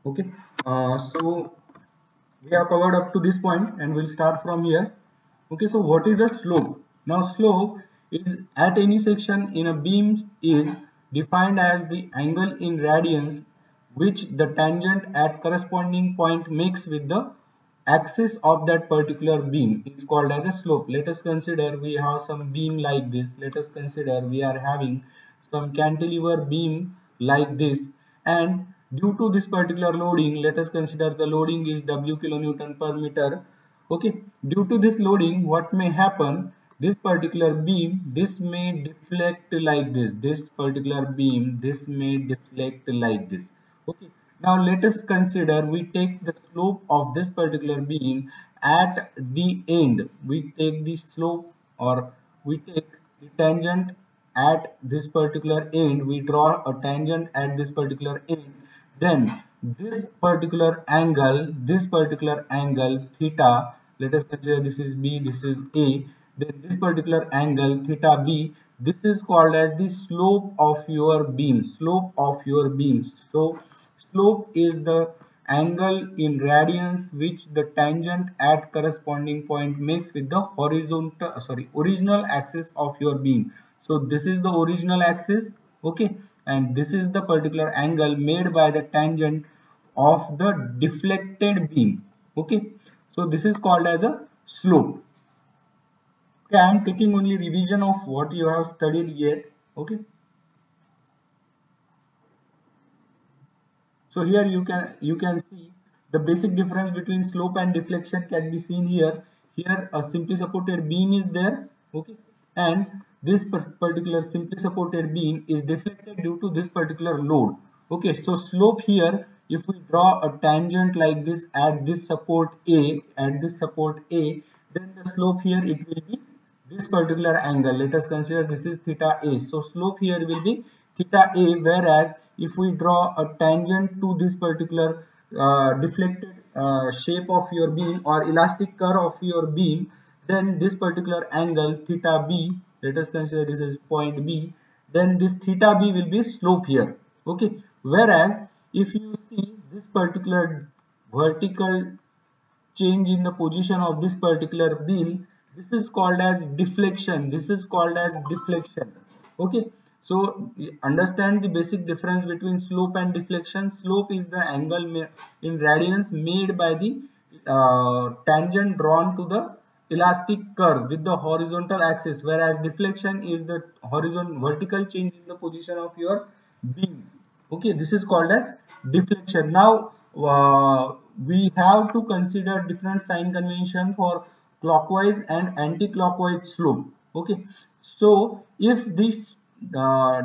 Okay, so we have covered up to this point and we'll start from here. Okay, so what is a slope? Now slope is at any section in a beam is defined as the angle in radians which the tangent at corresponding point makes with the axis of that particular beam is called as a slope. Let us consider we have some beam like this. Let us consider we are having some cantilever beam like this, and due to this particular loading, let us consider the loading is W kilonewton per meter. Okay, due to this loading, what may happen, this particular beam, this may deflect like this particular beam, this may deflect like this. Okay, now let us consider we take the slope of this particular beam at the end. We take the slope, or we take the tangent at this particular end. We draw a tangent at this particular end. Then this particular angle theta, let us consider this is B, this is A. Then this particular angle theta B, this is called as the slope of your beam. Slope of your beam. So slope is the angle in radians which the tangent at corresponding point makes with the original axis of your beam. So this is the original axis, okay, and this is the particular angle made by the tangent of the deflected beam. Okay, so this is called as a slope. Okay, I am taking only revision of what you have studied yet. Okay, so here you can see the basic difference between slope and deflection can be seen here. Here a simply supported beam is there, okay, and this particular simply supported beam is deflected due to this particular load. Okay, so slope here, if we draw a tangent like this at this support A, then the slope here it will be this particular angle. Let us consider this is theta A. So slope here will be theta A, whereas if we draw a tangent to this particular deflected shape of your beam or elastic curve of your beam, then this particular angle theta B, let us consider this is point B, then this theta B will be slope here. Okay, whereas if you see this particular vertical change in the position of this particular beam, this is called as deflection. Okay, so understand the basic difference between slope and deflection. Slope is the angle in radians made by the tangent drawn to the elastic curve with the horizontal axis, whereas deflection is the horizontal vertical change in the position of your beam. Okay, this is called as deflection. Now we have to consider different sign convention for clockwise and anti-clockwise slope. Okay, so if this uh,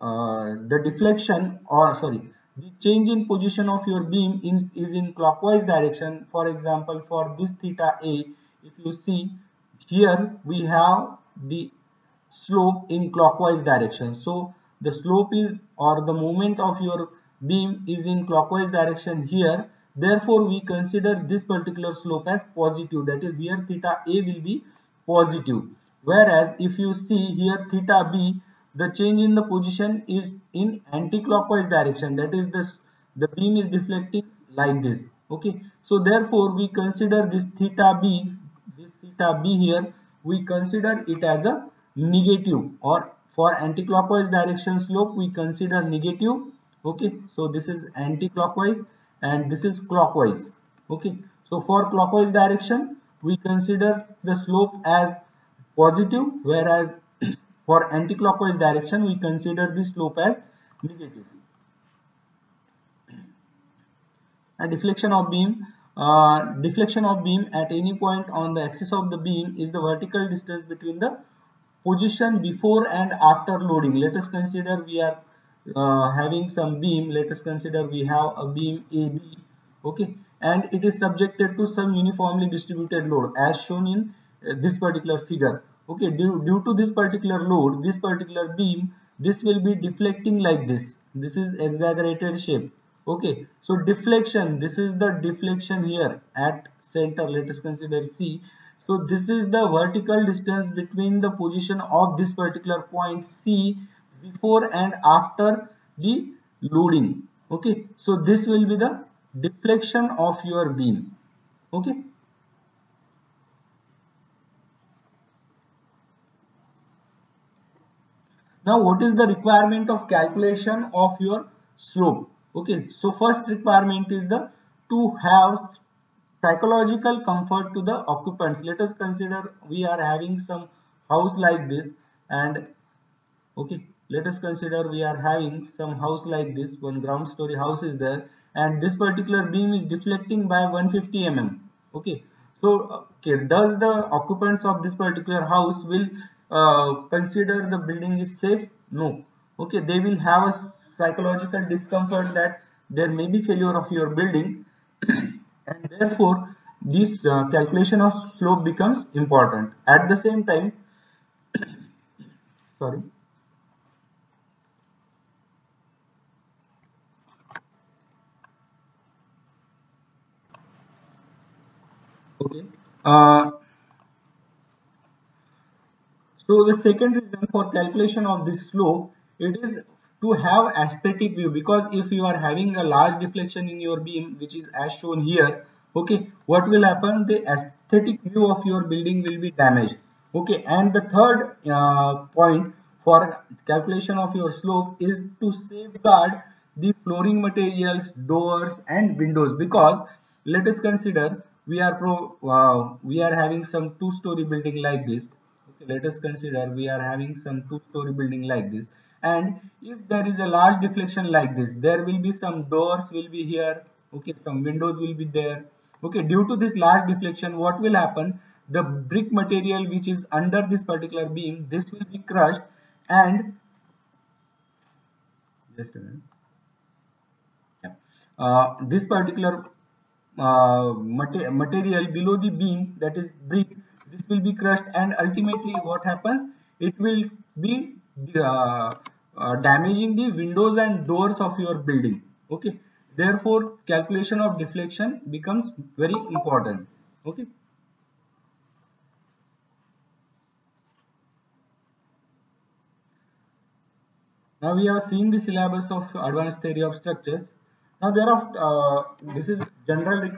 the deflection, or sorry, the change in position of your beam is in clockwise direction, for example for this theta A, if you see here we have the slope in clockwise direction. So the slope is, or the movement of your beam is in clockwise direction here. Therefore we consider this particular slope as positive, that is here theta A will be positive. Whereas if you see here theta B, the change in the position is in anti-clockwise direction, that is the beam is deflecting like this. Okay, so therefore we consider this theta B here, we consider it as a negative, or for anti-clockwise direction slope we consider negative. Okay, so this is anti-clockwise and this is clockwise. Okay, so for clockwise direction we consider the slope as positive, whereas for anti-clockwise direction we consider the slope as negative. And deflection of beam at any point on the axis of the beam is the vertical distance between the position before and after loading. Let us consider we are having some beam. Let us consider we have a beam AB, okay, and it is subjected to some uniformly distributed load as shown in this particular figure. Okay, due to this particular load, this particular beam, this will be deflecting like this. This is exaggerated shape. Okay, so deflection, this is the deflection here at center. Let us consider C. So this is the vertical distance between the position of this particular point C before and after the loading. Okay, so this will be the deflection of your beam. Okay. Now, what is the requirement of calculation of your slope? Okay, so first requirement is the to have psychological comfort to the occupants. Let us consider we are having some house like this, and okay, let us consider we are having some house like this, one ground story house is there, and this particular beam is deflecting by 150 mm. Okay, so okay, does the occupants of this particular house will consider the building is safe? No. Okay, they will have a psychological discomfort that there may be failure of your building, and therefore this calculation of slope becomes important. At the same time, sorry. Okay. Uh, So the second reason for calculation of this slope, it is to have aesthetic view, because if you are having a large deflection in your beam, which is as shown here, okay, what will happen? The aesthetic view of your building will be damaged. Okay, and the third point for calculation of your slope is to safeguard the flooring materials, doors and windows, because let us consider we are having some two-story building like this. Okay, let us consider we are having some two-story building like this, and if there is a large deflection like this, there will be some doors will be here. Okay, some windows will be there. Okay, due to this large deflection, what will happen? The brick material which is under this particular beam, this will be crushed, and just a minute. Yeah. This particular material below the beam, that is brick, this will be crushed, and ultimately what happens, it will be uh, damaging the windows and doors of your building. Okay, therefore calculation of deflection becomes very important. Okay, now we have seen the syllabus of advanced theory of structures. Now there are this is general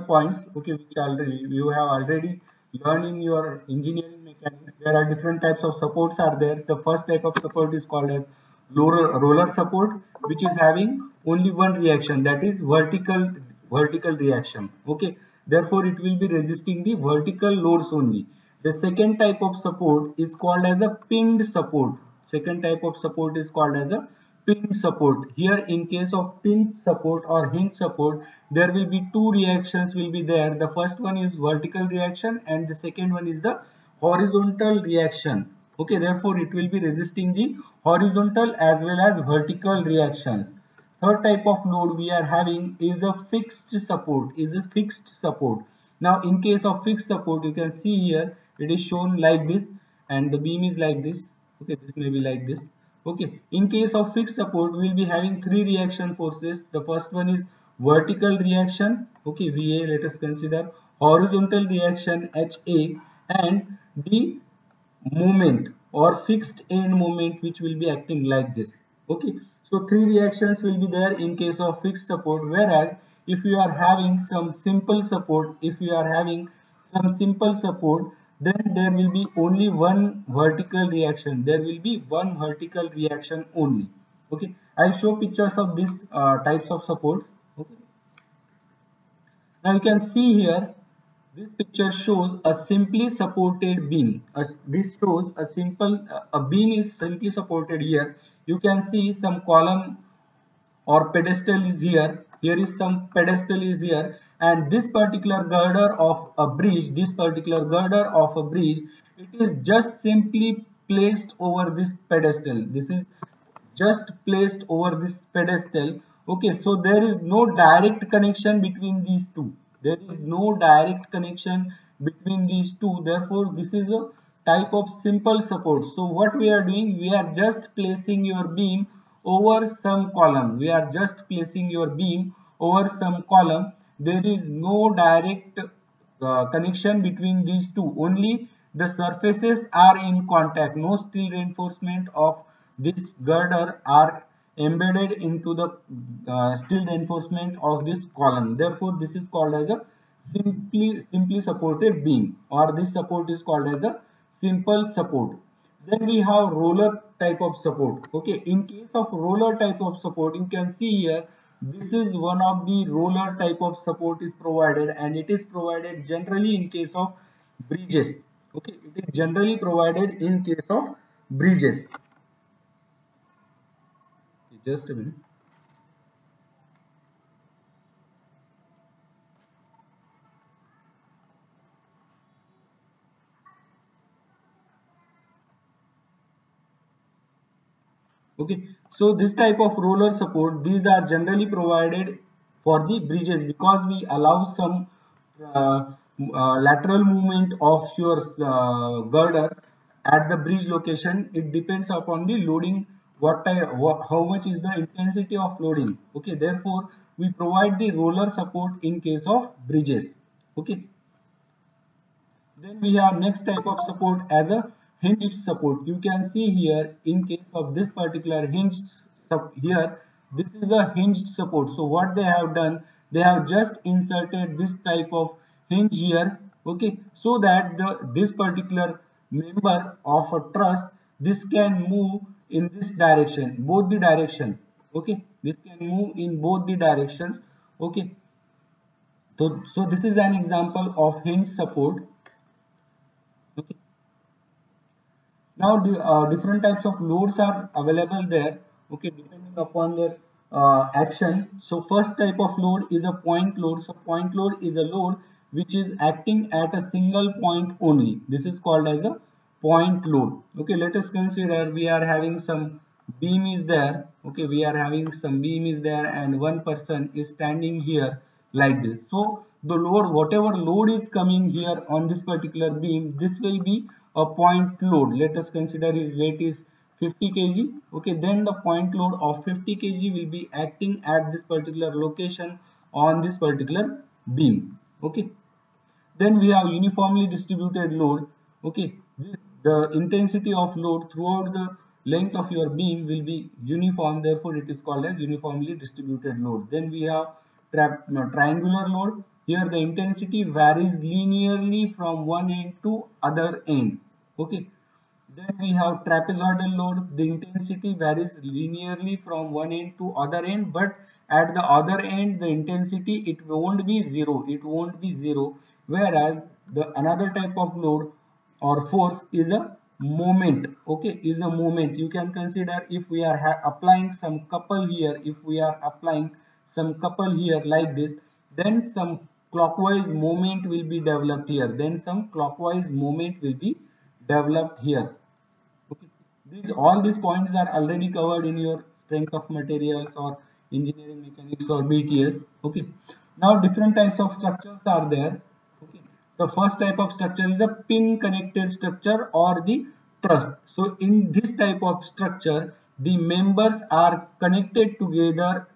points. Okay, which already you have already learned in your engineering mechanics. There are different types of supports are there. The first type of support is called as roller support, which is having only one reaction, that is vertical reaction. Okay, therefore it will be resisting the vertical loads only. The second type of support is called as a pinned support. Second type of support is called as a pinned support. Here in case of pinned support or hinge support, there will be two reactions will be there. The first one is vertical reaction and the second one is the horizontal reaction. Okay, therefore it will be resisting the horizontal as well as vertical reactions. Third type of load we are having is a fixed support. Now in case of fixed support, you can see here it is shown like this, and the beam is like this. Okay, this may be like this. Okay, in case of fixed support, we will be having three reaction forces. The first one is vertical reaction, okay, VA. Let us consider horizontal reaction, HA, and the moment or fixed end moment, which will be acting like this. Okay, so three reactions will be there in case of fixed support, whereas if you are having some simple support, then there will be only one vertical reaction. There will be one vertical reaction only. Okay, I'll show pictures of these types of supports. Okay, now you can see here, this picture shows a simply supported beam. This shows a a beam is simply supported here. You can see some column or pedestal is here. Here is some pedestal is here, and this particular girder of a bridge, it is just simply placed over this pedestal. This is just placed over this pedestal. Okay, so there is no direct connection between these two. There is no direct connection between these two. Therefore this is a type of simple support. So what we are doing, we are just placing your beam over some column. There is no direct connection between these two. Only the surfaces are in contact. No steel reinforcement of this girder are embedded into the steel reinforcement of this column. Therefore, this is called as a simply supported beam, or this support is called as a simple support. Then we have roller type of support. Okay, in case of roller type of support, you can see here, this is one of the roller type of support is provided, and it is provided generally in case of bridges. Okay, it is generally provided in case of bridges. Just a minute. Okay, so this type of roller support, these are generally provided for the bridges, because we allow some lateral movement of your girder at the bridge location. It depends upon the loading, how much is the intensity of loading. Okay, therefore we provide the roller support in case of bridges. Okay, then we have next type of support as a hinged support. You can see here, in case of this particular hinged here, this is a hinged support. So what they have done, they have just inserted this type of hinge here. Okay, so that this particular member of a truss, this can move in this direction, both the direction. Okay, this can move in both the directions. Okay, so this is an example of hinge support. Okay. Now, different types of loads are available there. Okay, depending upon their action. So, first type of load is a point load. So, point load is a load which is acting at a single point only. This is called as a point load. Okay, let us consider we are having some beam is there. Okay, we are having some beam is there, and one person is standing here like this. So the load, whatever load is coming here on this particular beam, this will be a point load. Let us consider his weight is 50 kg. Okay, then the point load of 50 kg will be acting at this particular location on this particular beam. Okay, then we have uniformly distributed load. Okay, the intensity of load throughout the length of your beam will be uniform, therefore it is called as uniformly distributed load. Then we have triangular load. Here the intensity varies linearly from one end to other end. Okay, then we have trapezoidal load. The intensity varies linearly from one end to other end, but at the other end, the intensity, it won't be zero. It won't be zero. Whereas the another type of load or force is a moment. Okay, is a moment. You can consider if we are applying some couple here, if we are applying some couple here like this, then some clockwise moment will be developed here. Then some clockwise moment will be developed here. Okay. All these points are already covered in your strength of materials or engineering mechanics or BTS. Okay. Now different types of structures are there. Okay. The first type of structure is a pin connected structure or the truss. So in this type of structure, the members are connected together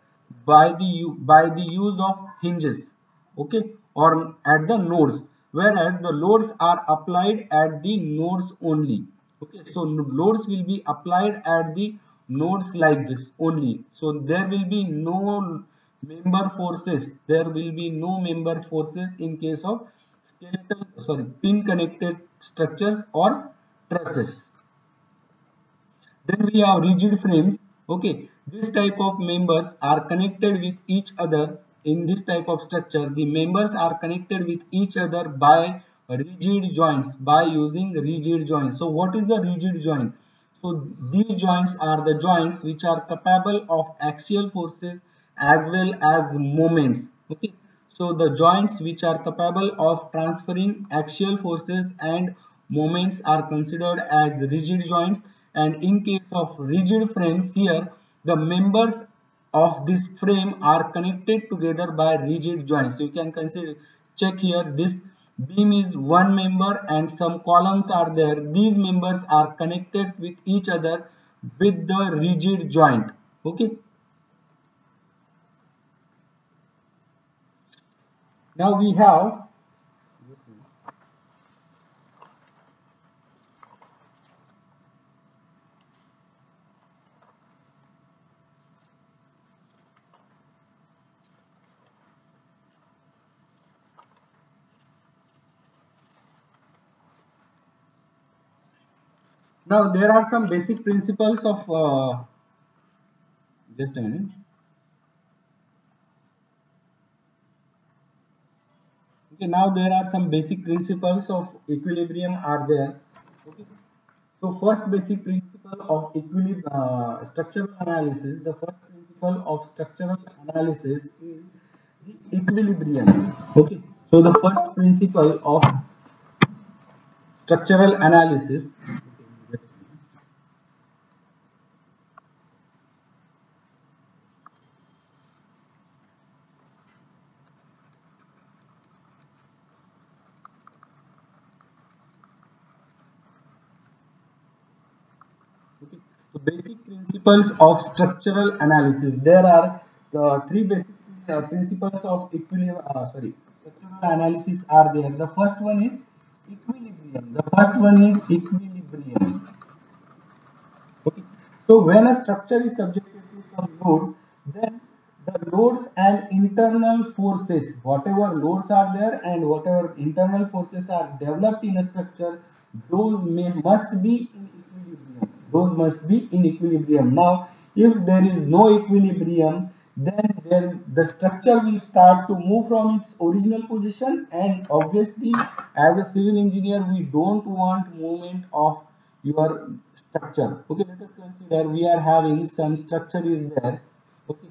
by the use of hinges. Okay, or at the nodes, whereas the loads are applied at the nodes only. Okay, so loads will be applied at the nodes like this only. So there will be no member forces. There will be no member forces in case of pin connected structures or trusses. Then we have rigid frames. Okay, this type of members are connected with each other. In this type of structure, the members are connected with each other by rigid joints, by using rigid joints. So what is a rigid joint? So these joints are the joints which are capable of axial forces as well as moments. Okay, so the joints which are capable of transferring axial forces and moments are considered as rigid joints. And in case of rigid frames, here the members of this frame are connected together by rigid joints. So you can consider, check here, this beam is one member and some columns are there. These members are connected with each other with the rigid joint. Okay, now we have, Now there are some basic principles of just a minute. Okay, now there are some basic principles of equilibrium are there. Okay. So first basic principle of structural analysis, the first principle of structural analysis is the equilibrium. Okay. So the first principle of structural analysis. Okay. So basic principles of structural analysis. There are three basic principles of structural analysis are there. The first one is equilibrium. The first one is equilibrium. Okay. So when a structure is subjected to some loads, then the loads and internal forces, whatever loads are there and whatever internal forces are developed in a structure, must be in equilibrium. Those must be in equilibrium. Now, if there is no equilibrium, then the structure will start to move from its original position, and obviously as a civil engineer we don't want movement of your structure. Okay, let us consider we are having some structure is there. Okay,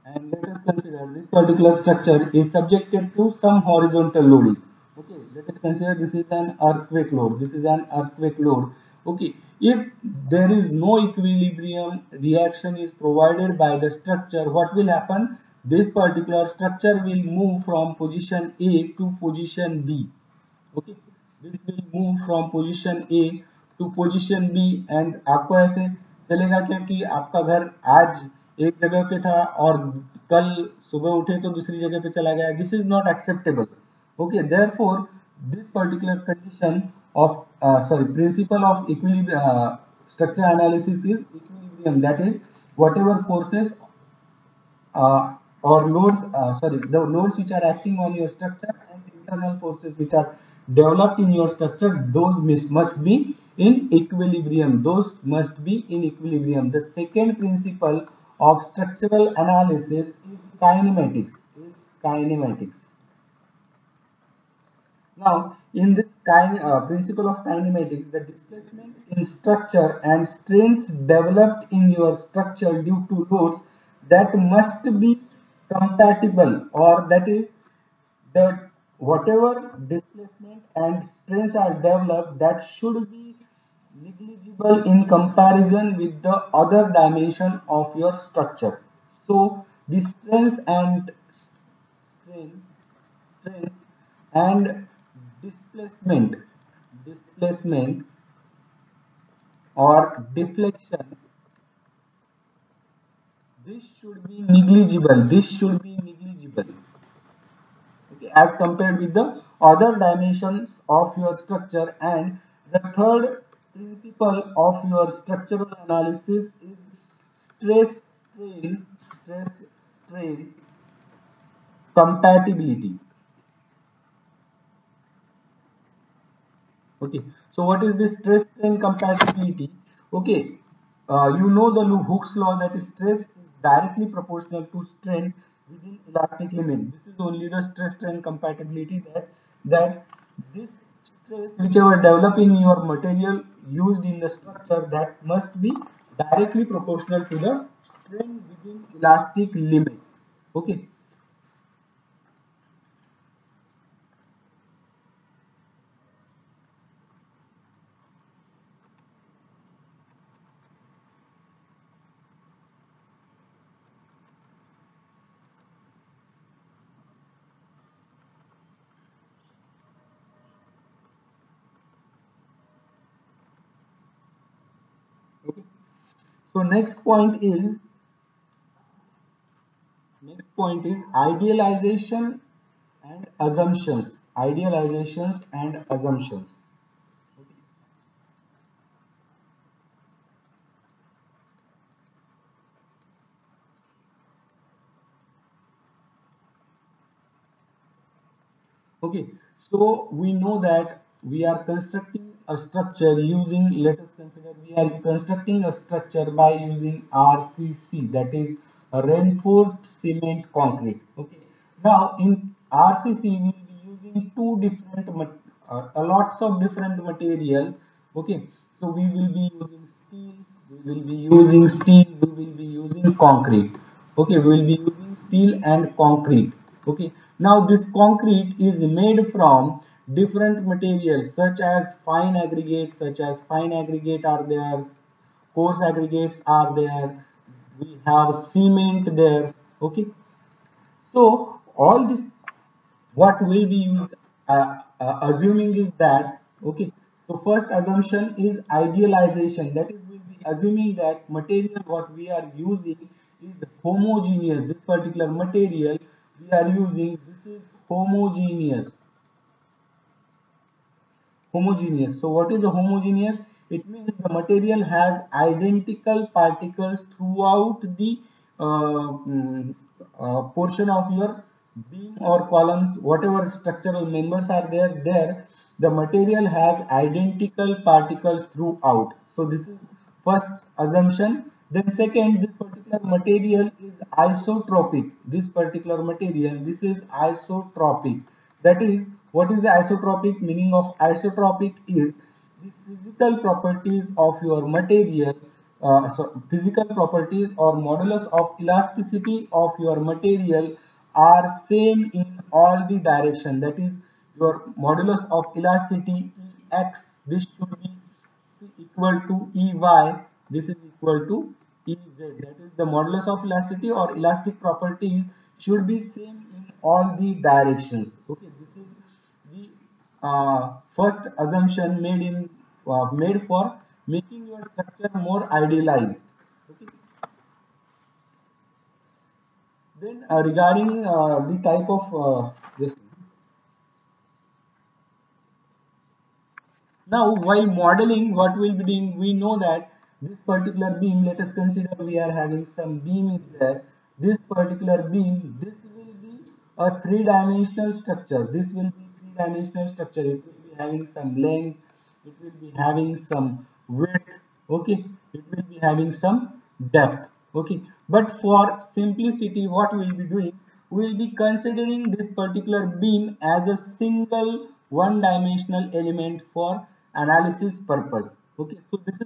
and let us consider this particular structure is subjected to some horizontal loading. Okay, let us consider this is an earthquake load. This is an earthquake load. Okay, if there is no equilibrium reaction is provided by the structure, what will happen? This particular structure will move from position A to position B. Okay, this will move from position A to position B and आपको ऐसे चलेगा क्या कि आपका घर आज एक जगह पे था और कल सुबह उठे तो दूसरी जगह पे चला गया. This is not acceptable. Okay, therefore this particular condition of principle of structure analysis is equilibrium, that is whatever forces or loads, the loads which are acting on your structure and internal forces which are developed in your structure, those must be in equilibrium. Those must be in equilibrium. The second principle of structural analysis is kinematics. Now, in this principle of kinematics, the displacement in structure and strains developed in your structure due to loads that must be compatible, or that is that whatever displacement and strains are developed, that should be negligible in comparison with the other dimension of your structure. So the strain, strain and displacement displacement or deflection, this should be negligible, okay, as compared with the other dimensions of your structure. And the third principle of your structural analysis is stress strain compatibility. Okay, so what is this stress strain compatibility? Okay, you know the Hooke's law, that is stress is directly proportional to strain within elastic limit. This is only the stress strain compatibility, that this stress whichever develop in your material used in the structure, that must be directly proportional to the strain within elastic limits. Okay. Okay. So next point is idealization and assumptions. Idealizations and assumptions. Okay. So we know that we are constructing a structure using, let us consider we are constructing a structure by using RCC, that is a reinforced cement concrete. Okay. Now in RCC we will be using two different, lots of different materials. Okay. So we will be using steel, we will be using steel, we will be using concrete. Okay, we will be using steel and concrete. Okay, now this concrete is made from different materials such as fine aggregate are there, coarse aggregates are there, we have cement there. Okay, so all this, what will be used, assuming is that, okay, so first assumption is idealization, that is will be assuming that material what we are using is homogeneous. This particular material we are using, this is homogeneous. So what is a homogeneous? It means the material has identical particles throughout the portion of your beam or columns, whatever structural members are there, the material has identical particles throughout. So this is first assumption. Then second, this particular material is isotropic. This particular material, this is isotropic. That is, what is the isotropic? Meaning of isotropic is the physical properties of your material, so physical properties or modulus of elasticity of your material are same in all the direction. That is, your modulus of elasticity Ex, this should be equal to Ey, this is equal to Ez. That is, the modulus of elasticity or elastic properties should be same in all the directions. Okay, this is the first assumption made for making your structure more idealized. Okay. Then regarding the type of just now, while modeling, what we'll be doing, we know that this particular beam, let us consider we are having some beam is there. This particular beam, this will be a three-dimensional structure. This will be three-dimensional structure. It will be having some length, it will be having some width, okay, it will be having some depth, okay. But for simplicity, what we'll be doing, we will be considering this particular beam as a single one-dimensional element for analysis purpose. Okay, so this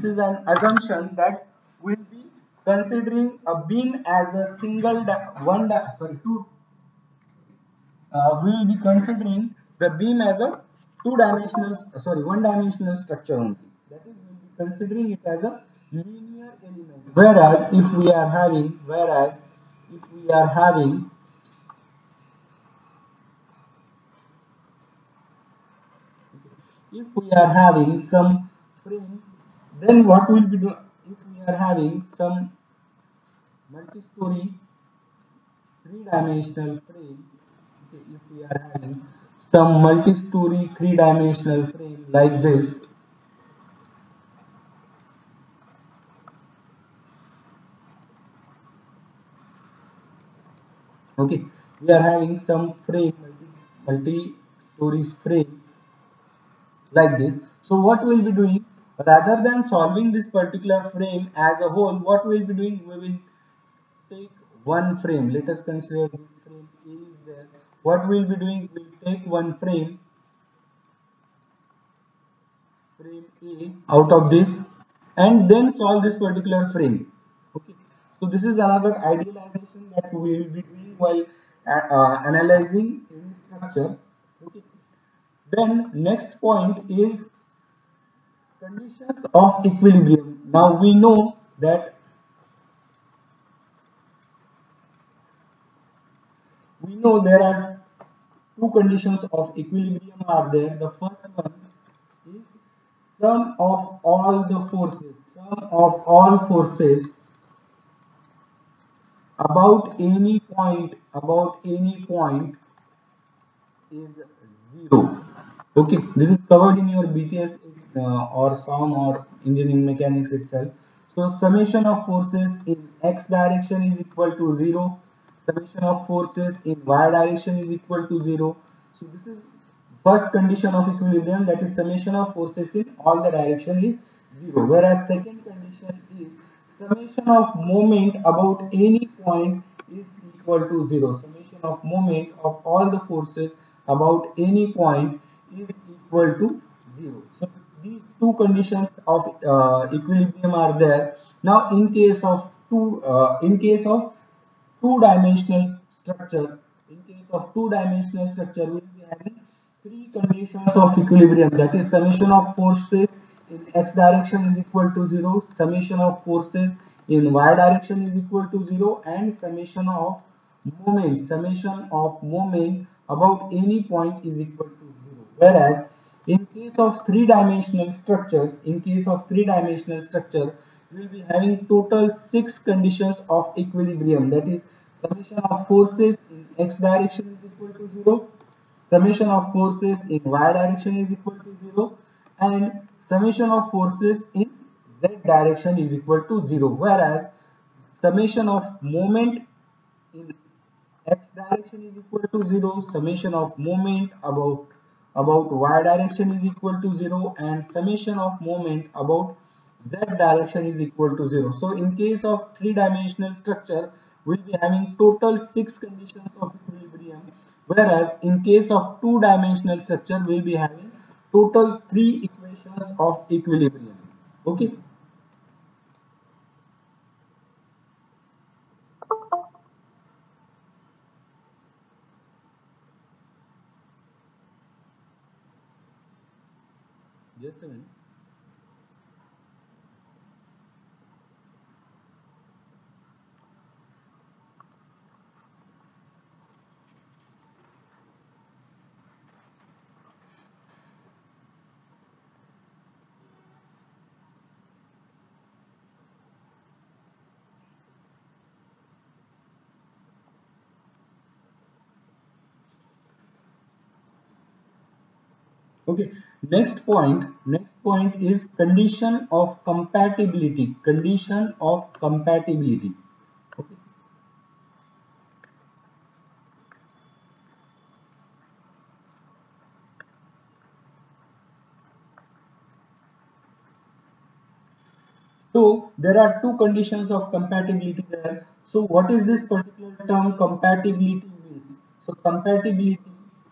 is an assumption that we'll be considering a beam as a single sorry two we will be considering the beam as a two-dimensional, sorry, one-dimensional structure only. That is, we will be considering it as a linear element. Whereas if we are having, some frame, then what will be do? If we are having some multi-story three-dimensional frame, okay, if we are having some multi-story three-dimensional frame like this, okay, we are having some frame, multi-story frame like this. So what we'll be doing, rather than solving this particular frame as a whole, what we'll be doing, we will take one frame. Let us consider this frame A is there. What we'll be doing, we'll take one frame A out of this, and then solve this particular frame. Okay, so this is another idealization that we will be doing while analyzing any structure. Okay, then next point is conditions of equilibrium. Now we know there are two conditions of equilibrium are there. The first one is sum of all forces about any point is zero. Okay, this is covered in your BTS or SOM or engineering mechanics itself. So summation of forces in x direction is equal to 0. summation of forces in y direction is equal to 0. So this is first condition of equilibrium, that is summation of forces in all the direction is 0. Whereas second condition is summation of moment about any point is equal to 0. Summation of moment of all the forces about any point is equal to 0. So these two conditions of equilibrium are there. Now in case of two-dimensional structure, we will be having three conditions of equilibrium, that is summation of forces in x direction is equal to 0, summation of forces in y direction is equal to 0, and summation of moment about any point is equal to 0. Whereas in case of three-dimensional structure, we will be having total 6 conditions of equilibrium, that is summation of forces in x direction is equal to 0, summation of forces in y direction is equal to 0, and summation of forces in z direction is equal to 0. Whereas summation of moment in x direction is equal to 0, summation of moment about y direction is equal to 0, and summation of moment about z direction is equal to 0. So in case of three-dimensional structure, we will be having total 6 conditions of equilibrium, whereas in case of two-dimensional structure, we will be having total 3 equations of equilibrium. Okay. Just a minute. Okay, next point is condition of compatibility. Okay. So there are two conditions of compatibility there. So what is this particular term compatibility means? So compatibility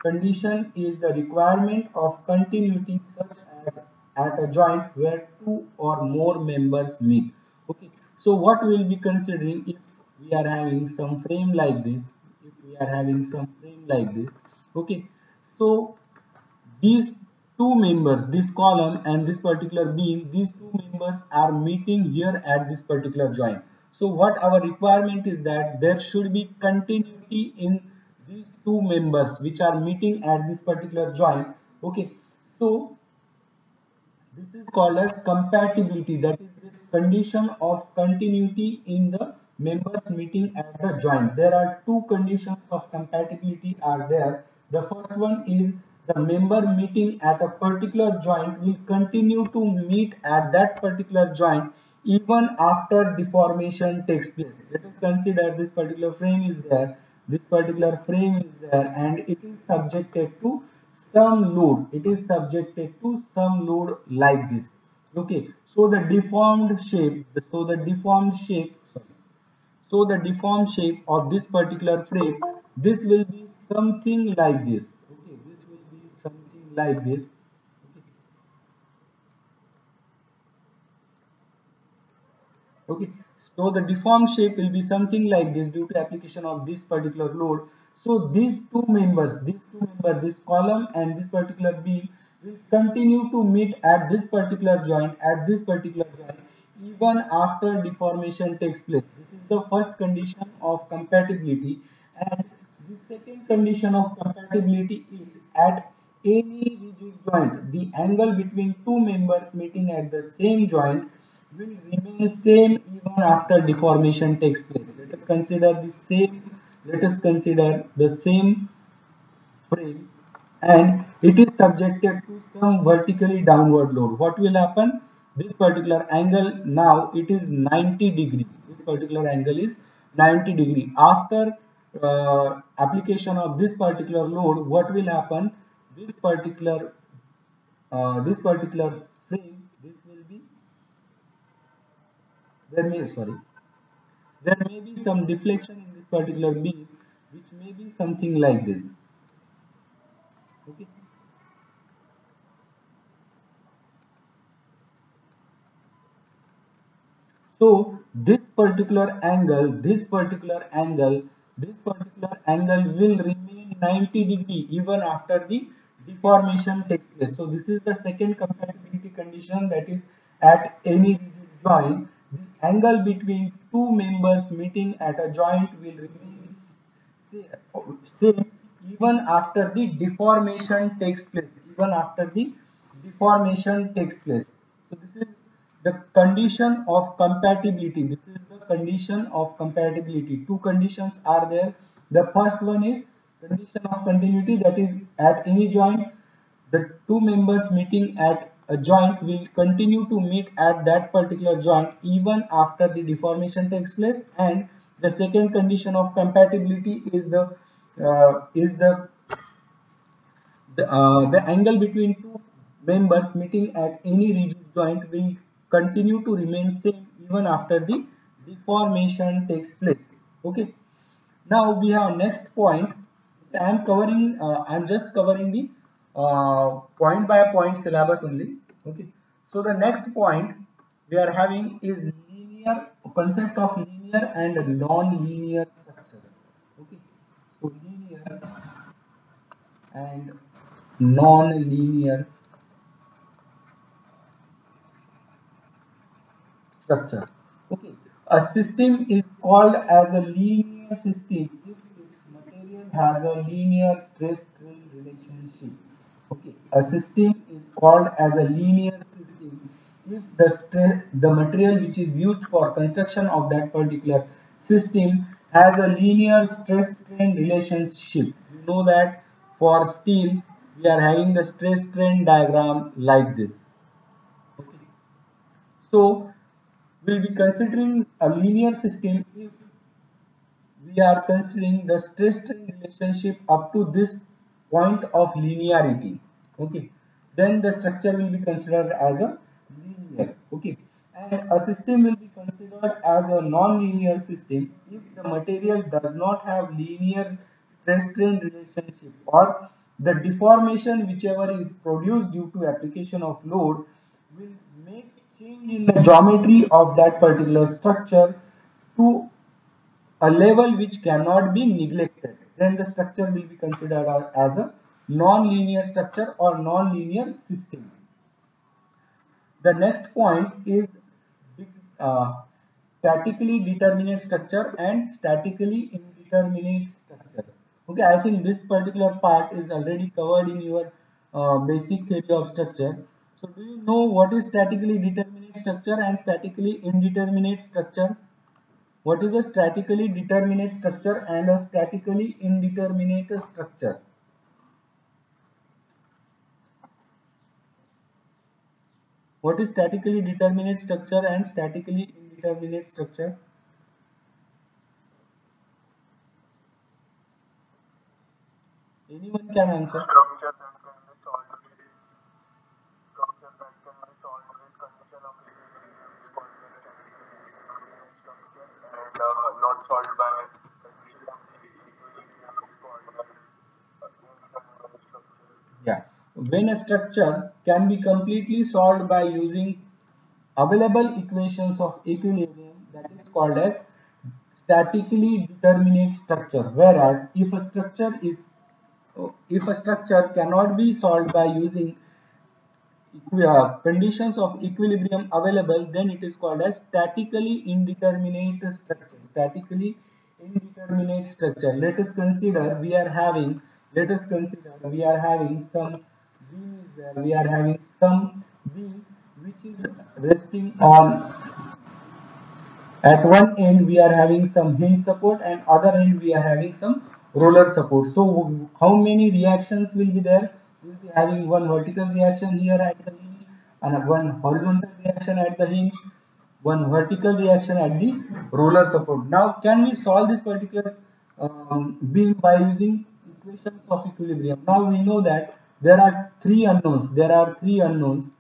condition is the requirement of continuity such as at a joint where two or more members meet. Okay. So what we will be considering if we are having some frame like this, okay. So these two members, this column and this particular beam, these two members are meeting here at this particular joint. So what our requirement is that there should be continuity in these two members which are meeting at this particular joint. Okay. So this is called as compatibility, that is the condition of continuity in the members meeting at the joint. There are two conditions of compatibility are there. The first one is the member meeting at a particular joint will continue to meet at that particular joint even after deformation takes place. Let us consider this particular frame is there, and it is subjected to some load. Like this. Okay. So the deformed shape, of this particular frame, this will be something like this. Okay, this will be something like this. Okay, so the deformed shape will be something like this due to application of this particular load. So this column and this particular beam will continue to meet at this particular joint, even after deformation takes place. This is the first condition of compatibility, and the second condition of compatibility is at any rigid joint, the angle between two members meeting at the same joint will remain same even after deformation takes place. Let us consider the same frame, and it is subjected to some vertically downward load. What will happen? This particular angle now it is 90 degree. This particular angle is 90 degree. After application of this particular load, what will happen? This particular frame, this will be there may be some deflection in this particular beam, which may be something like this. Okay. So this particular angle, will remain 90 degree even after the deformation takes place. So this is the second compatibility condition, that is at any rigid joint, the angle between two members meeting at a joint will remain same even after the deformation takes place. So this is the condition of compatibility. Two conditions are there. The first one is condition of continuity, that is at any joint the two members meeting at a joint will continue to meet at that particular joint even after the deformation takes place. And the second condition of compatibility is the angle between two members meeting at any rigid joint will continue to remain same even after the deformation takes place. Okay. Now we have next point. I am just covering the point by point syllabus only. Okay. So the next point we are having is concept of linear and non-linear structure. Okay. So linear and non-linear structure. Okay. A system is called as a linear system if its material has a linear stress-strain relationship. Okay. A system is called as a linear system if the material which is used for construction of that particular system has a linear stress-strain relationship. You know that for steel we are having the stress-strain diagram like this. Okay. So we'll be considering a linear system if we are considering the stress-strain relationship up to this point of linearity. Okay, then the structure will be considered as a linear. Okay, and a system will be considered as a non-linear system if the material does not have linear stress-strain relationship, or the deformation whichever is produced due to application of load will make change in the geometry of that particular structure to a level which cannot be neglected. Then the structure will be considered as a non-linear structure or non-linear system. The next point is uh, statically determinate structure and statically indeterminate structure. Okay, I think this particular part is already covered in your basic theory of structure. So do you know what is statically determinate structure and statically indeterminate structure? What is a statically determinate structure and a statically indeterminate structure? What is statically determinate structure and statically indeterminate structure? Anyone can answer. Yeah. When a structure can be completely solved by using available equations of equilibrium, that is called as statically determinate structure. Whereas if a structure cannot be solved by using conditions of equilibrium available, then it is called as statically indeterminate structure. Let us consider we are having some beam is there. We are having some beam which is resting on, at one end we are having some hinge support and other end we are having some roller support. So how many reactions will be there? We will be having one vertical reaction here at the hinge and one horizontal reaction at the hinge, one vertical reaction at the roller support. Now can we solve this particular beam by using equations of equilibrium. Now we know that there are three unknowns. There are three unknown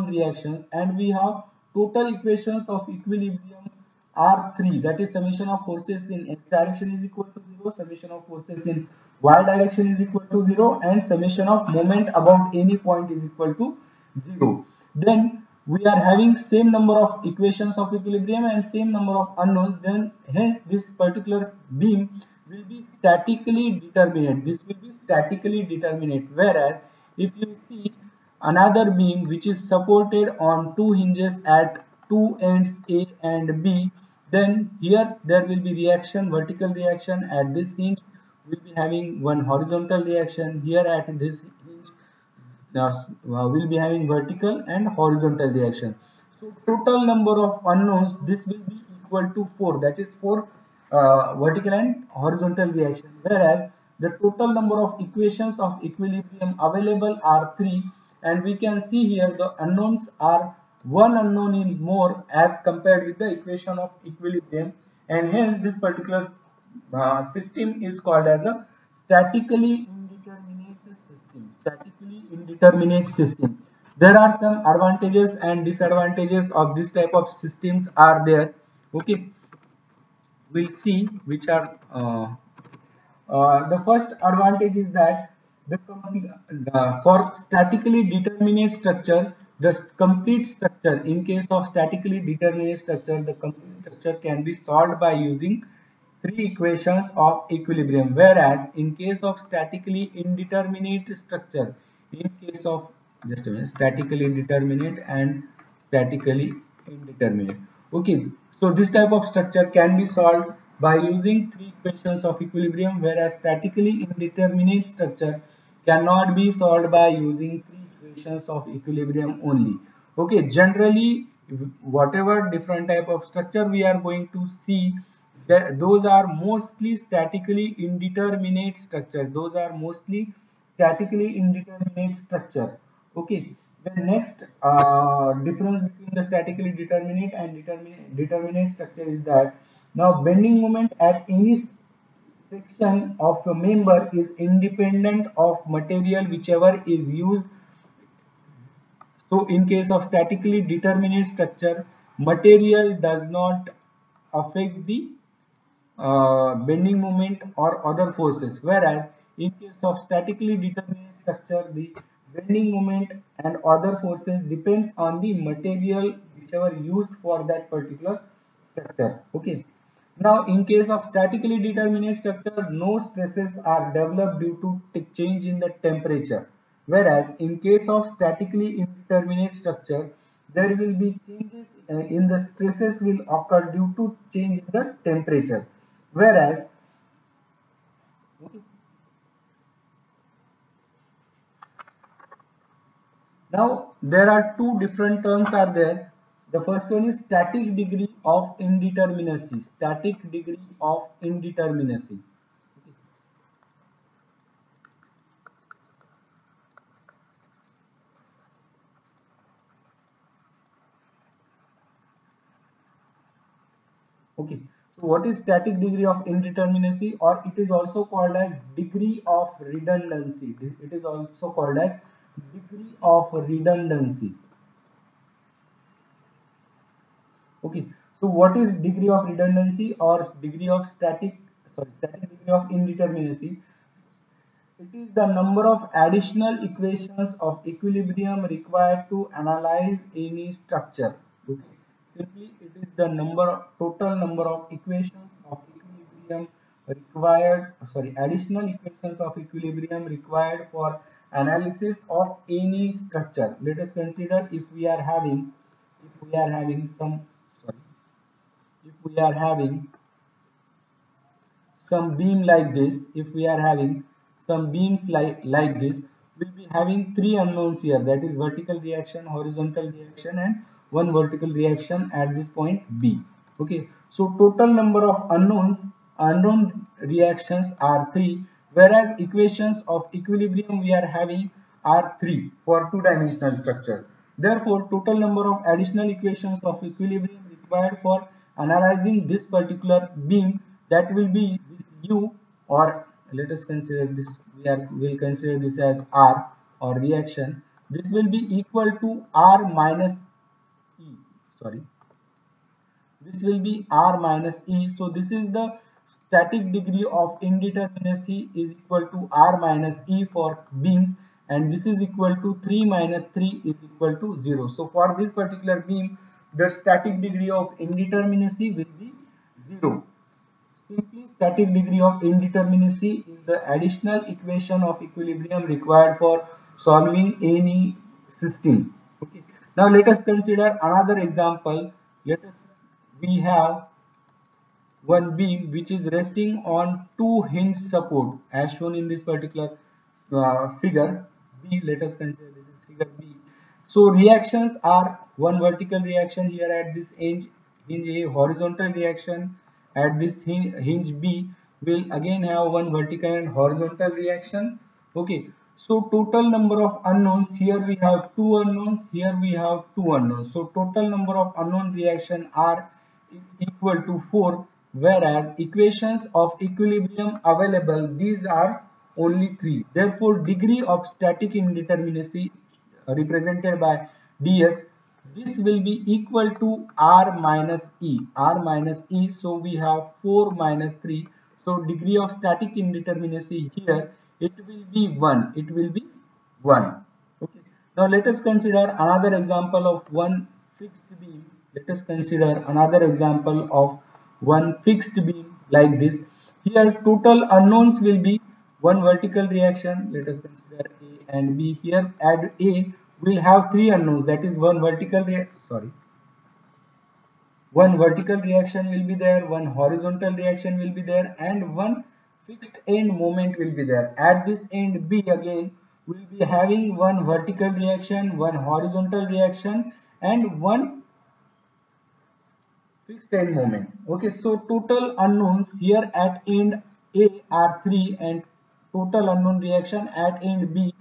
reactions, and we have total equations of equilibrium are three. That is, summation of forces in x direction is equal to 0, summation of forces in y direction is equal to 0, and summation of moment about any point is equal to 0. Then we are having same number of equations of equilibrium and same number of unknowns. Then hence this particular beam will be statically determinate. This will be statically determinate. Whereas if you see another beam which is supported on two hinges at two ends A and B, then here there will be reaction, vertical reaction at this hinge. We will be having one horizontal reaction here at this hinge. We'll be having vertical and horizontal reaction. So total number of unknowns, this will be equal to 4. That is 4 vertical and horizontal reaction. Whereas the total number of equations of equilibrium available are 3, and we can see here the unknowns are one unknown in more as compared with the equation of equilibrium, and hence this particular system is called as a statically indeterminate system. Statically indeterminate system. There are some advantages and disadvantages of this type of systems are there. Okay, we'll see which are the first advantage is that for statically determinate structure, the complete structure, in case of statically determinate structure, the complete structure can be solved by using three equations of equilibrium. Whereas in case of statically indeterminate structure, in case of just a minute, statically indeterminate and statically indeterminate. Okay, so this type of structure can be solved by using three equations of equilibrium, whereas statically indeterminate structure cannot be solved by using three equations of equilibrium only. Okay, generally whatever different type of structure we are going to see, those are mostly statically indeterminate structure. Those are mostly statically indeterminate structure. Okay, the next difference between the statically determinate and determinate structure is that now bending moment at any section of a member is independent of material whichever is used. So in case of statically determinate structure, material does not affect the bending moment or other forces, whereas in case of statically determinate structure, the bending moment and other forces depends on the material whichever used for that particular structure. Okay, now in case of statically determinate structure, no stresses are developed due to change in the temperature, whereas in case of statically indeterminate structure, there will be changes in the stresses will occur due to change in the temperature. Whereas now there are two different terms are there. The first one is static degree of indeterminacy. Static degree of indeterminacy. Okay. So what is static degree of indeterminacy, or it is also called as degree of redundancy. It is also called as degree of redundancy. Okay, so what is degree of redundancy or degree of static degree of indeterminacy? It is the number of additional equations of equilibrium required to analyze any structure. Okay. Simply, it is the total number of equations of equilibrium required, additional equations of equilibrium required for analysis of any structure. Let us consider if we are having some, if we are having some beam like this, if we are having some beams like this, we'll be having three unknowns here, that is vertical reaction, horizontal reaction, and one vertical reaction at this point B. Okay, so total number of unknown reactions are 3, whereas equations of equilibrium we are having are 3 for two-dimensional structure. Therefore, total number of additional equations of equilibrium required for analyzing this particular beam, that will be this U, or let us consider this, will consider this as R, or reaction. This will be equal to R minus E. Sorry, this will be R minus E. So this is the static degree of indeterminacy is equal to R minus E for beams, and this is equal to 3 minus 3 is equal to 0. So for this particular beam, the static degree of indeterminacy will be 0. Simply, static degree of indeterminacy is the additional equation of equilibrium required for solving any system. Okay. Now let us consider another example. Let us We have one beam which is resting on two hinge support as shown in this particular figure B. Let us consider this is figure B. So reactions are one vertical reaction here at this hinge A, horizontal reaction at this hinge B will again have one vertical and horizontal reaction. Okay, so total number of unknowns, here we have two unknowns, here we have two unknowns. So total number of unknown reaction are is equal to 4, whereas equations of equilibrium available, these are only 3. Therefore degree of static indeterminacy represented by ds, this will be equal to R minus E. R minus E, so we have 4 minus 3. So degree of static indeterminacy here, it will be 1. It will be 1. Okay. Now let us consider another example of one fixed beam. Let us consider another example of one fixed beam like this. Here total unknowns will be one vertical reaction. Let us consider A and B. Here at A will have three unknowns, that is one vertical reaction will be there, one horizontal reaction will be there, and one fixed end moment will be there. At this end B again will be having one vertical reaction, one horizontal reaction, and one fixed end moment. Okay, so total unknowns here at end A are 3 and total unknown reaction at end B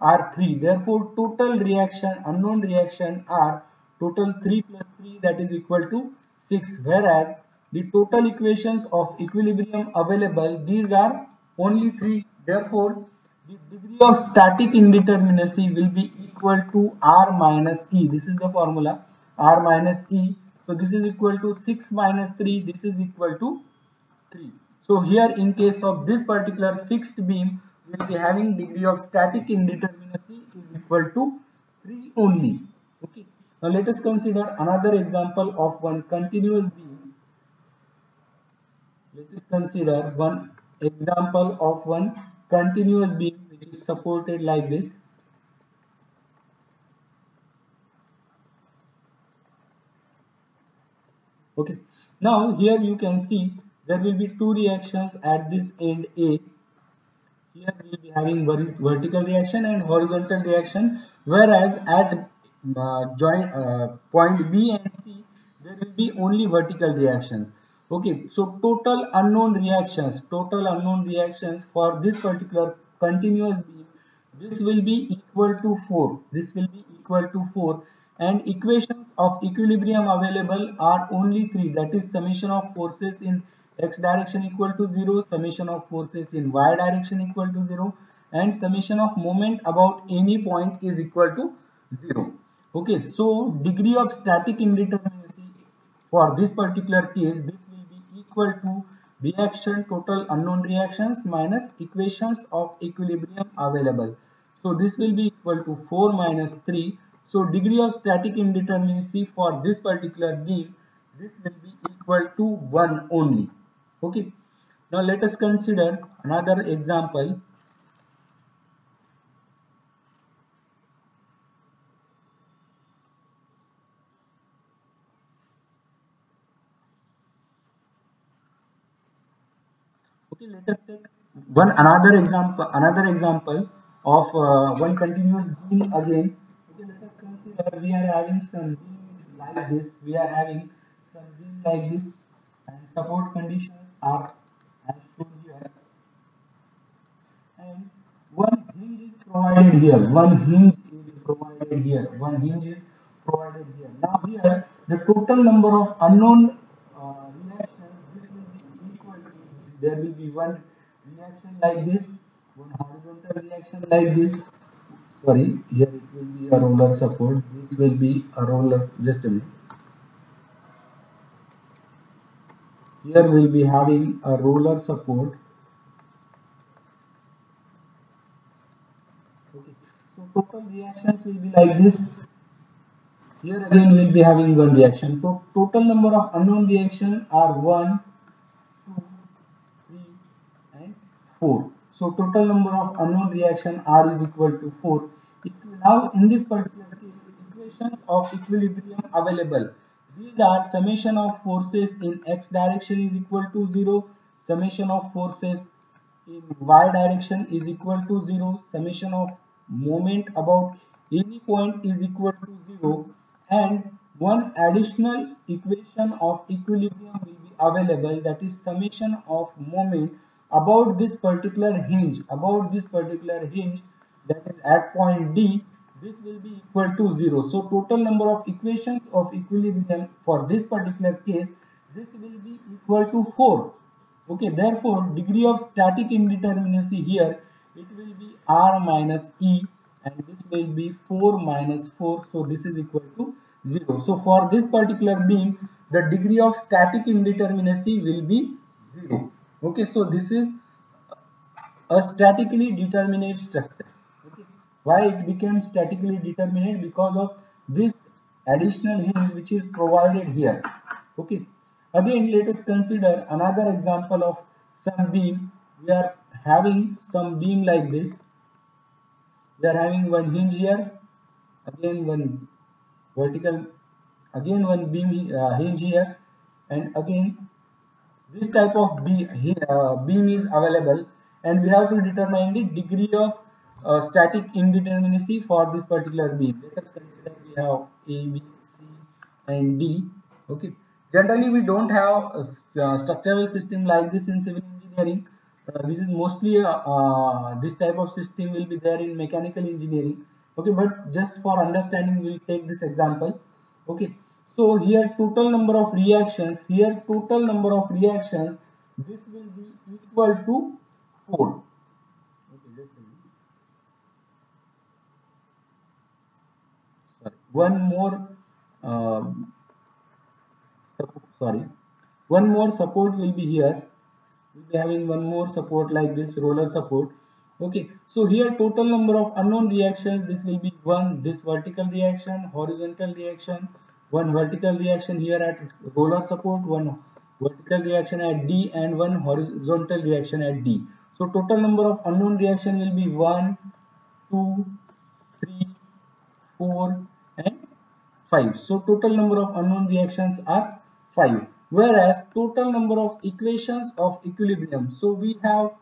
are 3. Therefore total reaction, unknown reaction are total 3 plus 3, that is equal to 6, whereas the total equations of equilibrium available, these are only 3. Therefore the degree of static indeterminacy will be equal to R minus E. This is the formula, R minus E. So this is equal to 6 minus 3. This is equal to 3. So here in case of this particular fixed beam, we will be having degree of static indeterminacy is equal to 3 only. Okay. Now let us consider another example of one continuous beam. Let us consider one example of one continuous beam which is supported like this. Okay. Now here you can see there will be two reactions at this end A. Here we will be having vertical reaction and horizontal reaction, whereas at point B and C there will be only vertical reactions. Okay, so total unknown reactions for this particular continuous beam, this will be equal to 4. This will be equal to 4, and equations of equilibrium available are only 3, that is summation of forces in x direction equal to 0, summation of forces in y direction equal to 0, and summation of moment about any point is equal to 0. Okay, so degree of static indeterminacy for this particular case, this will be equal to reaction total unknown reactions minus equations of equilibrium available. So this will be equal to 4 minus 3. So degree of static indeterminacy for this particular beam, this will be equal to 1 only. Okay. Now let us consider another example. Okay, let us take another example of one continuous beam again. Okay, let us consider we are having some beams like this. We are having some beam like this, and support conditions are as shown here. And one hinge is provided here. One hinge is provided here. One hinge is provided here. Now here the total number of unknown there will be one reaction like this, one horizontal reaction like this. Sorry, here it will be a roller support, this will be a roller, just a minute, here we'll be having a roller support. Okay, so total reactions will be like this. Here again we'll be having one reaction. So total number of unknown reactions are 1, 2, 3 and 4. So total number of unknown reaction R is equal to 4. If you have in this particular case equations of equilibrium available, these are summation of forces in x direction is equal to 0, summation of forces in y direction is equal to 0, summation of moment about any point is equal to 0, and one additional equation of equilibrium will be available, that is summation of moment about this particular hinge, that is at point D, this will be equal to 0. So total number of equations of equilibrium for this particular case, this will be equal to 4. Okay, therefore degree of static indeterminacy here, it will be R minus E, and this will be 4 minus 4, so this is equal to 0. So for this particular beam, the degree of static indeterminacy will be 0. Okay, so this is a statically determinate structure. Okay. Why it became statically determinate? Because of this additional hinge which is provided here. Okay. Again, let us consider another example of some beam. We are having some beam like this. We are having one hinge here, again one vertical, again one beam hinge here, and again this type of beam is available, and we have to determine the degree of static indeterminacy for this particular beam. Let us consider we have A, B, C and D. Okay, generally we don't have a structural system like this in civil engineering. This is mostly this type of system will be there in mechanical engineering. Okay, but just for understanding we'll take this example. Okay, so here total number of reactions, this will be equal to 4. Okay, just a minute. Sorry. One more uh, sorry, one more support will be here. We'll be having one more support like this, roller support. Okay, so here total number of unknown reactions, this will be 1, this vertical reaction, horizontal reaction, one vertical reaction here at roller support, one vertical reaction at D and one horizontal reaction at D. So total number of unknown reaction will be 1, 2, 3, 4 and 5. So total number of unknown reactions are 5. Whereas total number of equations of equilibrium. So we have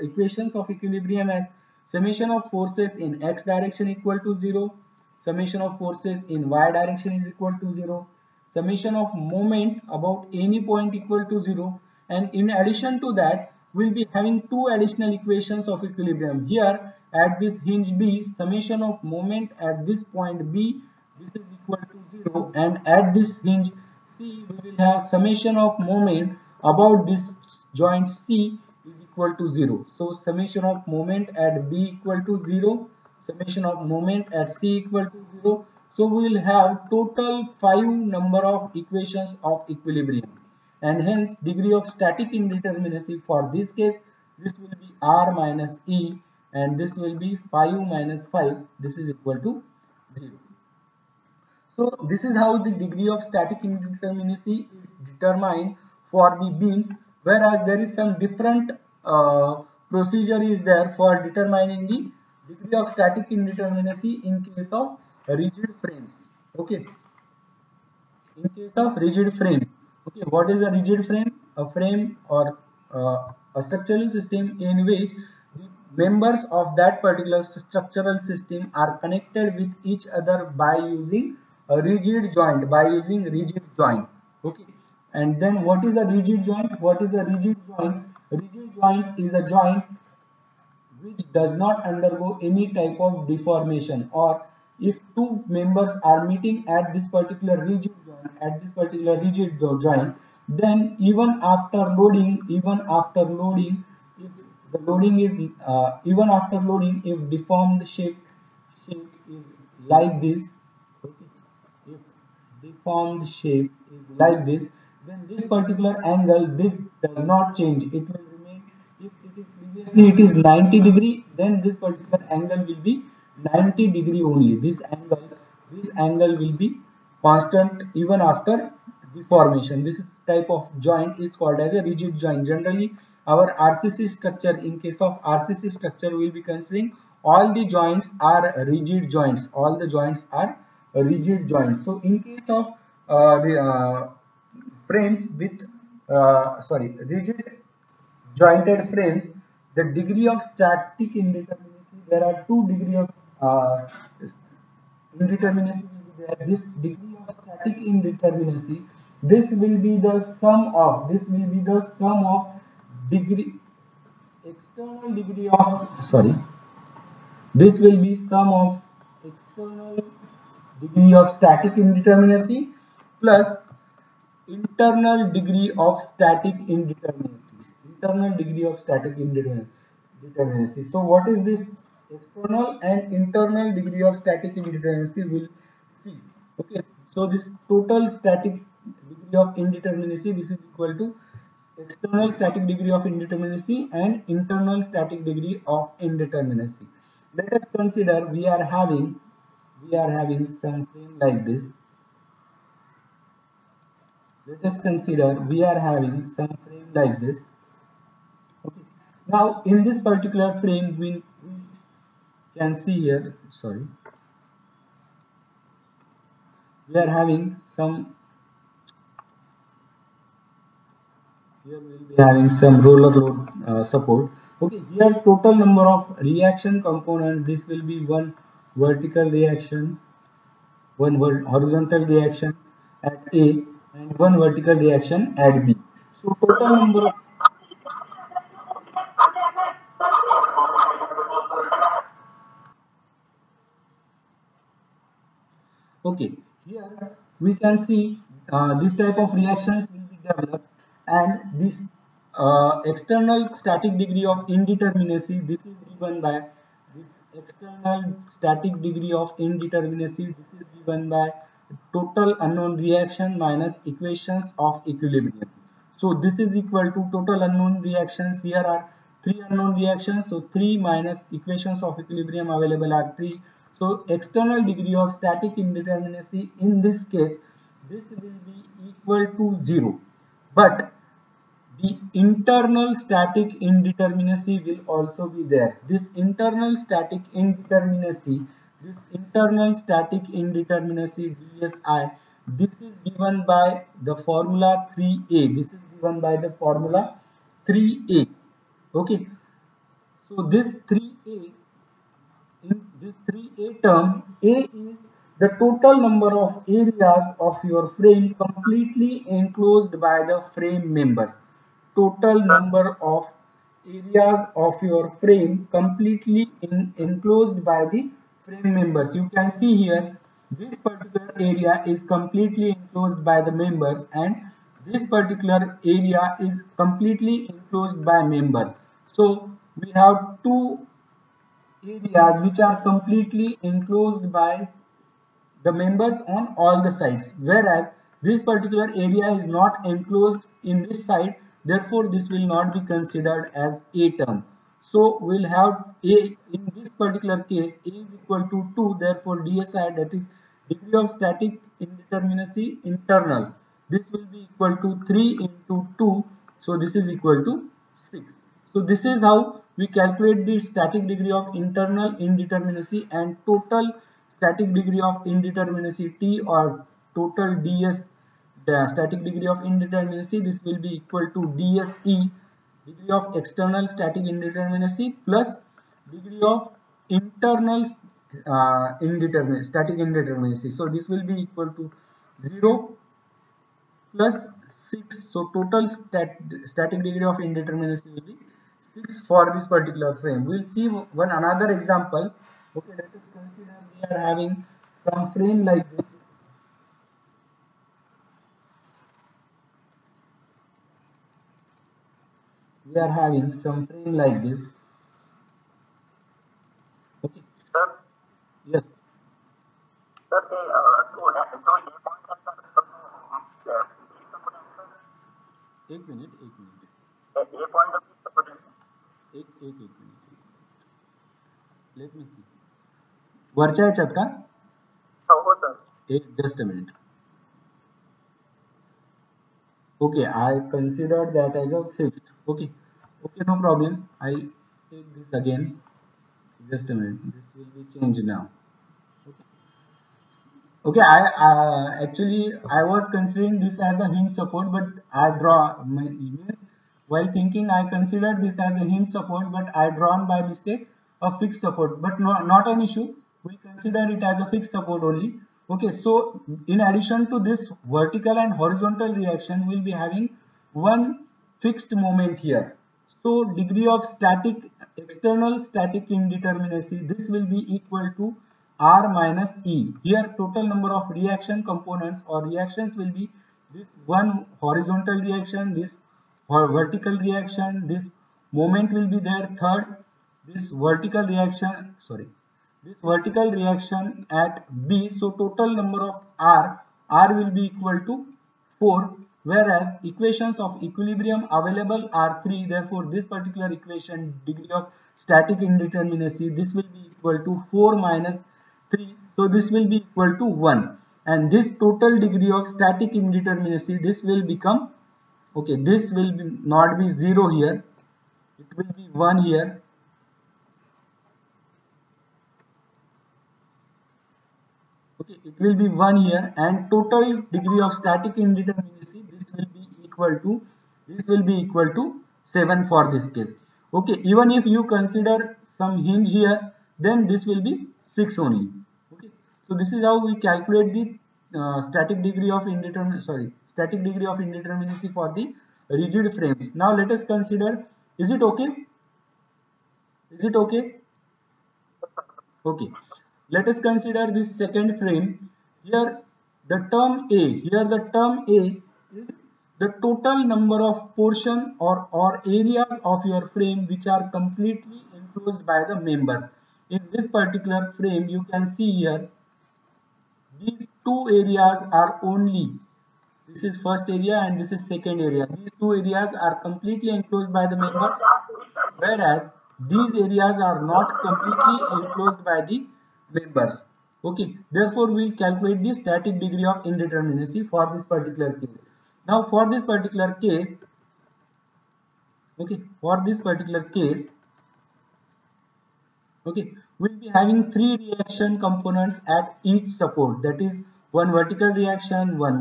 equations of equilibrium as summation of forces in x direction equal to 0, summation of forces in y direction is equal to 0, summation of moment about any point equal to 0, and in addition to that we'll be having two additional equations of equilibrium. Here at this hinge B, summation of moment at this point B, this is equal to 0, and at this hinge C we will have summation of moment about this joint C is equal to 0. So summation of moment at B equal to 0, summation of moment at C equal to 0. So we will have total 5 number of equations of equilibrium, and hence degree of static indeterminacy for this case, this will be R minus E, and this will be 5 minus 5, this is equal to 0. So this is how the degree of static indeterminacy is determined for the beams, whereas there is some different procedure is there for determining the degree of static indeterminacy in case of rigid frames. Okay, in case of rigid frames. Okay, what is a rigid frame? A frame or a structural system in which the members of that particular structural system are connected with each other by using a rigid joint, Okay, and then what is a rigid joint? What is a rigid joint? Rigid joint is a joint which does not undergo any type of deformation, or if two members are meeting at this particular rigid joint, then even after loading, if the loading is even after loading, if deformed shape is like this, okay, if deformed shape is like this, then this particular angle, this does not change, it will remain. If it is previously it is 90 degree, then this particular angle will be 90 degree only. This angle will be constant even after deformation. This type of joint is called as a rigid joint. Generally, our RCC structure, in case of RCC structure, we will be considering all the joints are rigid joints. All the joints are rigid joints. So, in case of frames with rigid jointed frames, the degree of static indeterminacy, there are two degree of indeterminacy will be there. This degree of static indeterminacy, this will be the sum of degree external degree of this will be sum of external degree of static indeterminacy plus internal degree of static indeterminacy. So what is this external and internal degree of static indeterminacy? Will see. Okay, so this total static degree of indeterminacy, this is equal to external static degree of indeterminacy and internal static degree of indeterminacy. Let us consider we are having something like this. Let us consider we are having some frame like this. Okay. Now in this particular frame, we can see here, we are having some, here we will be having some roller load support. Okay, here total number of reaction components, this will be one vertical reaction, one horizontal reaction at A, and one vertical reaction at B. So total number of, okay, here we can see this type of reactions will be developed, and this external static degree of indeterminacy, this is given by this external static degree of indeterminacy, this is given by total unknown reaction minus equations of equilibrium. So this is equal to total unknown reactions. Here are three unknown reactions. So 3 minus equations of equilibrium available are 3. So external degree of static indeterminacy in this case, this will be equal to 0. But the internal static indeterminacy will also be there. This internal static indeterminacy DSI, this is given by the formula 3a. This is given by the formula 3a. Okay. So this 3a, in this 3a term, A is the total number of areas of your frame completely enclosed by the frame members. Total number of areas of your frame completely enclosed by the frame members. You can see here this particular area is completely enclosed by the members, and this particular area is completely enclosed by member. So we have two areas which are completely enclosed by the members on all the sides, whereas this particular area is not enclosed in this side, therefore this will not be considered as a term. So we'll have a, in this particular case, a is equal to 2, therefore DSI, that is degree of static indeterminacy internal, this will be equal to 3 into 2, so this is equal to 6. So this is how we calculate the static degree of internal indeterminacy and total static degree of indeterminacy T, or total ds, the static degree of indeterminacy, this will be equal to DSE, degree of external static indeterminacy, plus degree of internal static indeterminacy. So this will be equal to 0 plus 6. So total static degree of indeterminacy will be 6 for this particular frame. We will see one another example. Okay, let us consider we are having some frame like this. we are having some frame like this. Okay. Sir, Yes. sir, they so ये point है एक minute ये point of support एक minute let me सी वरच्या ह्याच्यात का हो sir एक just a minute okay I considered that as a fixed okay no problem I take this again just a minute this will be changed now okay I actually I was considering this as a hinge support but I draw means while thinking I considered this as a hinge support but I drawn by mistake a fixed support but not an issue we consider it as a fixed support only okay so in addition to this vertical and horizontal reaction we'll be having one fixed moment here so degree of static external static indeterminacy this will be equal to R minus E. Here total number of reaction components or reactions will be this one horizontal reaction, this vertical reaction, this moment will be there third, this vertical reaction, this vertical reaction at B. So total number of R will be equal to 4 whereas equations of equilibrium available are 3 therefore this particular equation degree of static indeterminacy this will be equal to 4 minus 3 so this will be equal to 1 and this total degree of static indeterminacy this will become okay this will be not be 0 here it will be 1 here okay it will be 1 here and total degree of static indeterminacy this will be equal to 7 for this case okay even if you consider some hinge here then this will be 6 only okay so this is how we calculate the static degree of indeterminacy for the rigid frames now let us consider is it okay okay let us consider this second frame here the term a is the total number of portion or areas of your frame which are completely enclosed by the members in this particular frame you can see here these two areas are only this is first area and this is second area these two areas are completely enclosed by the members whereas these areas are not completely enclosed by the members okay therefore we'll calculate the static degree of indeterminacy for this particular case now for this particular case okay for this particular case okay we'll be having three reaction components at each support that is one vertical reaction one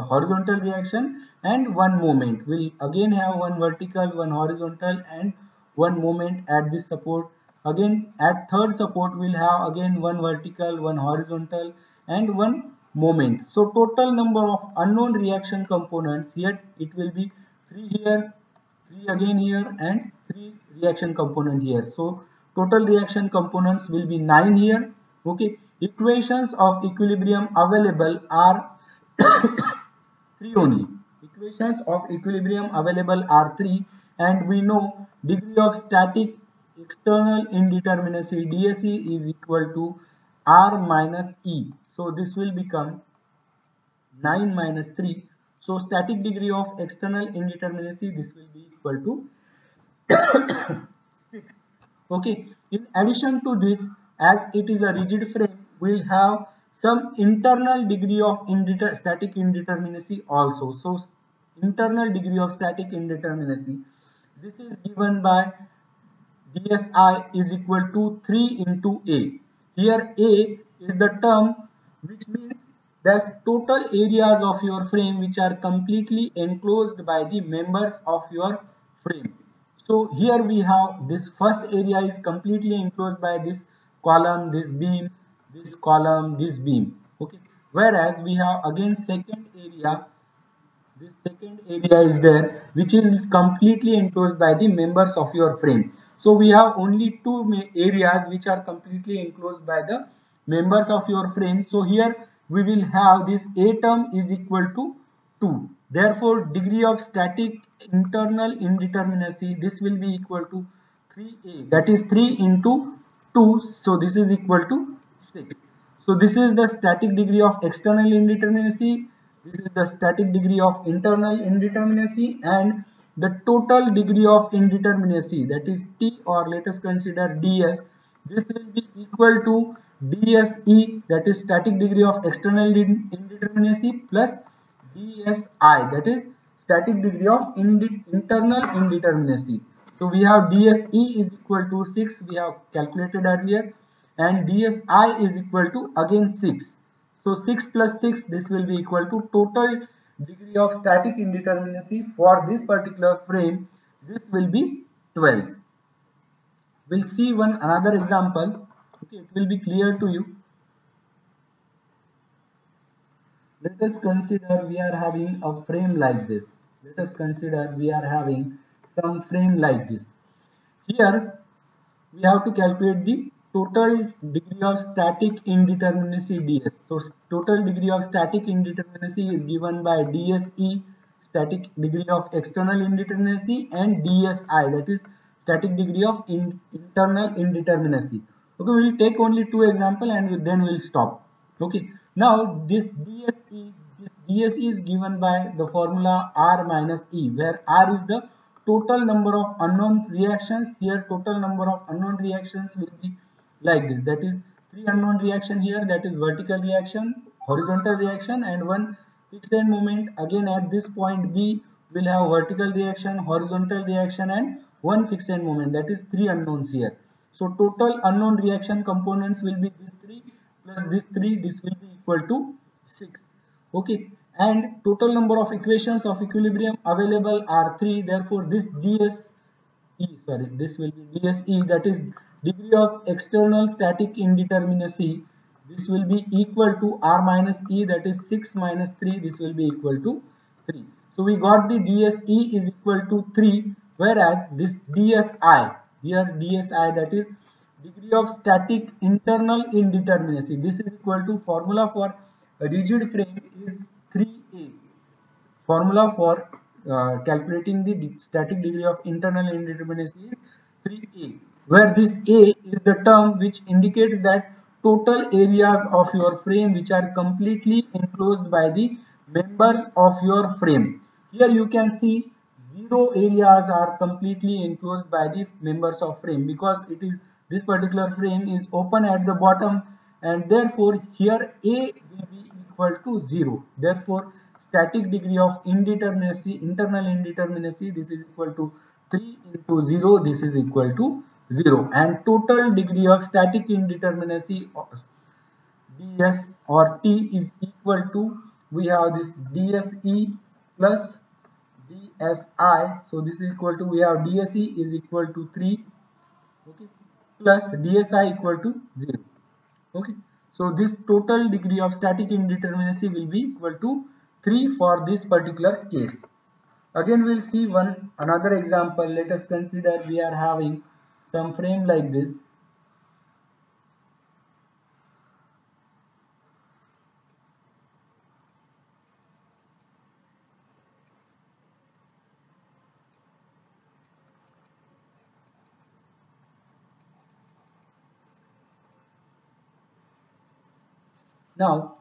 horizontal reaction and one moment we'll again have one vertical one horizontal and one moment at this support again at third support we'll have again one vertical one horizontal and one moment so total number of unknown reaction components here it will be 3 here 3 again here and 3 reaction component here so total reaction components will be 9 here okay equations of equilibrium available are 3 only equations of equilibrium available are 3 and we know degree of static external indeterminacy DSE is equal to R minus E so this will become 9 minus 3 so static degree of external indeterminacy this will be equal to 6 okay in addition to this as it is a rigid frame we'll have some internal degree of static indeterminacy also so internal degree of static indeterminacy this is given by DSI is equal to 3 into A here A is the term which means there's total areas of your frame which are completely enclosed by the members of your frame so here we have this first area is completely enclosed by this column, this beam, this column, this beam. Okay. Whereas we have again second area. This second area is there which is completely enclosed by the members of your frame. So we have only two areas which are completely enclosed by the members of your frame. So here we will have this A term is equal to 2. Therefore degree of static internal indeterminacy, this will be equal to 3a, that is 3 into 2, so this is equal to 6. So this is the static degree of external indeterminacy, this is the static degree of internal indeterminacy, and the total degree of indeterminacy, that is T, or let us consider ds, this will be equal to dse, that is static degree of external indeterminacy, plus dsi, that is static degree of internal indeterminacy. So we have dse is equal to 6, we have calculated earlier, and dsi is equal to again 6. So 6 plus 6, this will be equal to total degree of static indeterminacy for this particular frame, this will be 12. We'll see one another example. Okay, it will be clear to you. Let us consider we are having a frame like this. Let us consider we are having some frame like this. Here we have to calculate the total degree of static indeterminacy ds. So total degree of static indeterminacy is given by dse, static degree of external indeterminacy, and dsi, that is static degree of internal indeterminacy. Okay, we will take only two examples and then we will stop. Okay, now this dse is given by the formula r minus e, where r is the total number of unknown reactions. Here total number of unknown reactions will be like this, that is 3 unknown reaction here, that is vertical reaction, horizontal reaction, and one fixed end moment. Again at this point B will have vertical reaction, horizontal reaction, and one fixed end moment, that is 3 unknowns here. So total unknown reaction components will be this 3 plus this 3, this will be equal to 6. Okay, and total number of equations of equilibrium available are 3, therefore this this will be dse, that is degree of external static indeterminacy, this will be equal to r minus e, that is 6 minus 3, this will be equal to 3. So we got the dse is equal to 3, whereas this dsi, here dsi, that is degree of static internal indeterminacy, this is equal to formula for a rigid frame is 3a. Formula for calculating the static degree of internal indeterminacy is 3a, where this a is the term which indicates that total areas of your frame which are completely enclosed by the members of your frame. Here you can see 0 areas are completely enclosed by the members of frame, because it is this particular frame is open at the bottom, and therefore here a will be equal to 0. Therefore static degree of indeterminacy, internal indeterminacy, this is equal to 3 into 0, this is equal to 0, and total degree of static indeterminacy ds or t is equal to, we have this dse plus dsi, so this is equal to, we have dse is equal to 3, okay, plus dsi equal to 0. Okay, so this total degree of static indeterminacy will be equal to 3 for this particular case. Again we'll see one another example. Let us consider we are having some frame like this. Now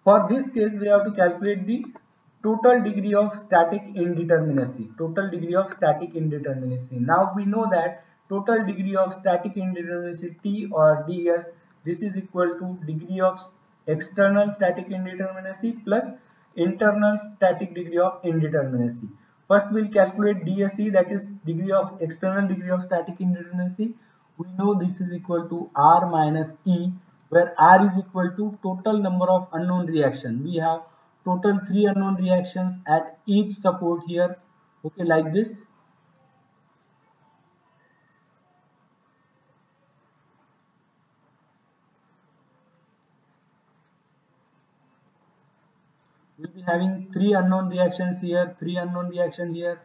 for this case we have to calculate the total degree of static indeterminacy. Total degree of static indeterminacy. Now we know that total degree of static indeterminacy T or ds, this is equal to degree of external static indeterminacy plus internal static degree of indeterminacy. First we'll calculate DSE, that is degree of external degree of static indeterminacy. We know this is equal to R minus E, where R is equal to total number of unknown reaction. We have total 3 unknown reactions at each support here, okay, like this. We'll be having 3 unknown reactions here, 3 unknown reaction here,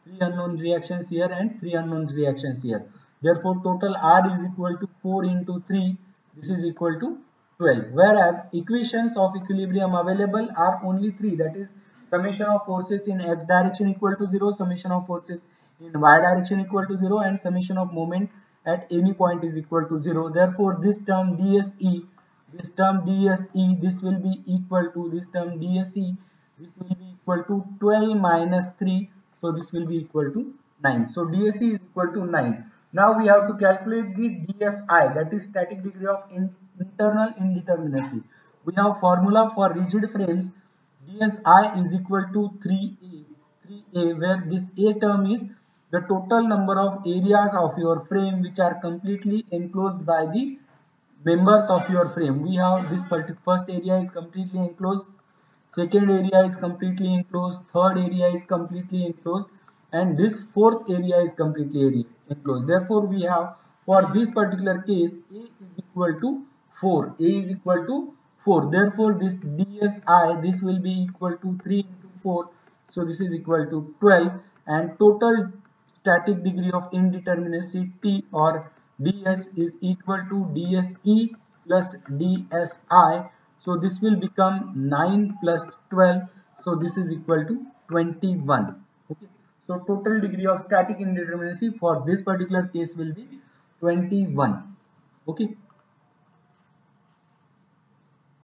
3 unknown reactions here, and 3 unknown reactions here. Therefore total R is equal to 4 into 3, this is equal to 12, whereas equations of equilibrium available are only 3, that is summation of forces in x direction equal to 0, summation of forces in y direction equal to 0, and summation of moment at any point is equal to 0. Therefore, this term DSE, this will be equal to this term DSE, this will be equal to 12 minus 3, so this will be equal to 9. So DSE is equal to 9. Now we have to calculate the DSI, that is static degree of internal indeterminacy. We have formula for rigid frames. DSI is equal to 3A, where this A term is the total number of areas of your frame which are completely enclosed by the members of your frame. We have this first area is completely enclosed, second area is completely enclosed, third area is completely enclosed, and this fourth area is completely enclosed. Therefore, we have for this particular case A is equal to 4. A is equal to 4. Therefore, this DSI, this will be equal to 3 into 4. So this is equal to 12, and total static degree of indeterminacy T or ds is equal to dse plus dsi. So this will become 9 plus 12. So this is equal to 21. Okay. So total degree of static indeterminacy for this particular case will be 21. Okay.